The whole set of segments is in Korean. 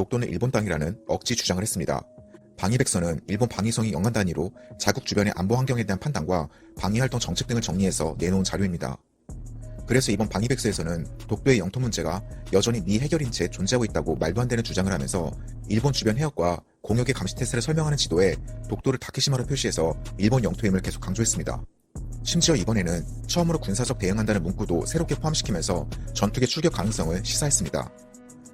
독도는 일본 땅이라는 억지 주장을 했습니다. 방위백서는 일본 방위성이 연간 단위로 자국 주변의 안보 환경에 대한 판단과 방위활동 정책 등을 정리해서 내놓은 자료입니다. 그래서 이번 방위백서에서는 독도의 영토 문제가 여전히 미해결인 채 존재하고 있다고 말도 안 되는 주장을 하면서 일본 주변 해역과 공역의 감시태세를 설명하는 지도에 독도를 다케시마로 표시해서 일본 영토임을 계속 강조했습니다. 심지어 이번에는 처음으로 군사적 대응한다는 문구도 새롭게 포함시키면서 전투기 출격 가능성을 시사했습니다.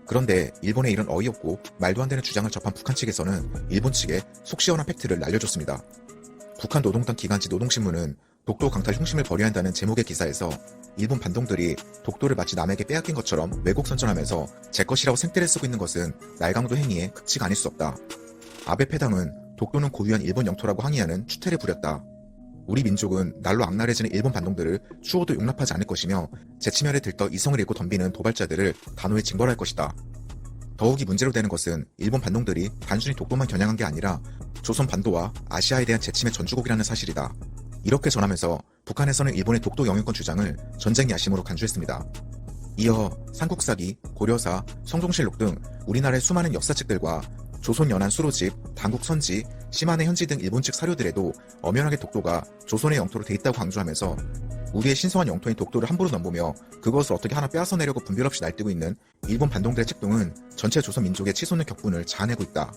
그런데 일본의 이런 어이없고 말도 안 되는 주장을 접한 북한 측에서는 일본 측에 속 시원한 팩트를 날려줬습니다. 북한 노동당 기간지 노동신문은 독도 강탈 흉심을 벌여야 한다는 제목의 기사에서 일본 반동들이 독도를 마치 남에게 빼앗긴 것처럼 왜곡 선전하면서 제 것이라고 생떼를 쓰고 있는 것은 날강도 행위의 극치가 아닐 수 없다. 아베 패당은 독도는 고유한 일본 영토라고 항의하는 추태를 부렸다. 우리 민족은 날로 악랄해지는 일본 반동들을 추호도 용납하지 않을 것이며 제치멸에 들떠 이성을 잃고 덤비는 도발자들을 단호히 징벌할 것이다. 더욱이 문제로 되는 것은 일본 반동들이 단순히 독도만 겨냥한 게 아니라 조선 반도와 아시아에 대한 재침의 전주곡이라는 사실이다. 이렇게 전하면서 북한에서는 일본의 독도 영유권 주장을 전쟁 야심으로 간주했습니다. 이어 삼국사기, 고려사, 성종실록 등 우리나라의 수많은 역사책들과 조선연안 수로집, 당국선지, 시마네 현지 등 일본 측 사료들에도 엄연하게 독도가 조선의 영토로 돼 있다고 강조하면서 우리의 신성한 영토인 독도를 함부로 넘보며 그것을 어떻게 하나 빼앗아내려고 분별 없이 날뛰고 있는 일본 반동들의 책동은 전체 조선 민족의 치솟는 격분을 자아내고 있다.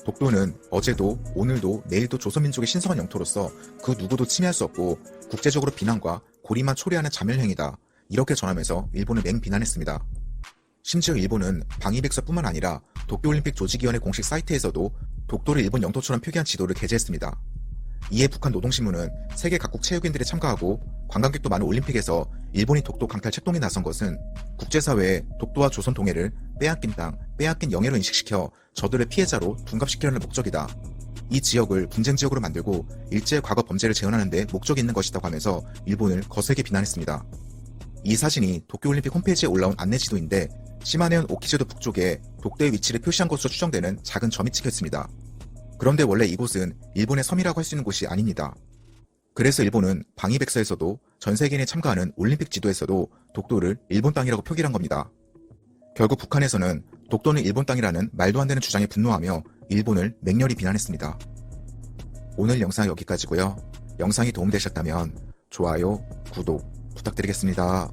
독도는 어제도 오늘도 내일도 조선민족의 신성한 영토로서 그 누구도 침해할 수 없고 국제적으로 비난과 고리만 초래하는 자멸행위다. 이렇게 전하면서 일본을 맹비난했습니다. 심지어 일본은 방위백서뿐만 아니라 도쿄올림픽 조직위원회 공식 사이트에서도 독도를 일본 영토처럼 표기한 지도를 게재했습니다. 이에 북한 노동신문은 세계 각국 체육인들이 참가하고 관광객도 많은 올림픽에서 일본이 독도 강탈 책동에 나선 것은 국제사회에 독도와 조선 동해를 빼앗긴 땅, 빼앗긴 영해로 인식시켜 저들을 피해자로 둔갑시키려는 목적이다. 이 지역을 분쟁지역으로 만들고 일제의 과거 범죄를 재현하는 데 목적이 있는 것이라고 하면서 일본을 거세게 비난했습니다. 이 사진이 도쿄올림픽 홈페이지에 올라온 안내지도인데 시마네현 오키제도 북쪽에 독도의 위치를 표시한 것으로 추정되는 작은 점이 찍혀 있습니다. 그런데 원래 이곳은 일본의 섬이라고 할 수 있는 곳이 아닙니다. 그래서 일본은 방위백서에서도 전 세계인이 참가하는 올림픽 지도에서도 독도를 일본 땅이라고 표기한 를 겁니다. 결국 북한에서는 독도는 일본 땅이라는 말도 안 되는 주장에 분노하며 일본을 맹렬히 비난했습니다. 오늘 영상 여기까지고요. 영상이 도움되셨다면 좋아요, 구독 부탁드리겠습니다.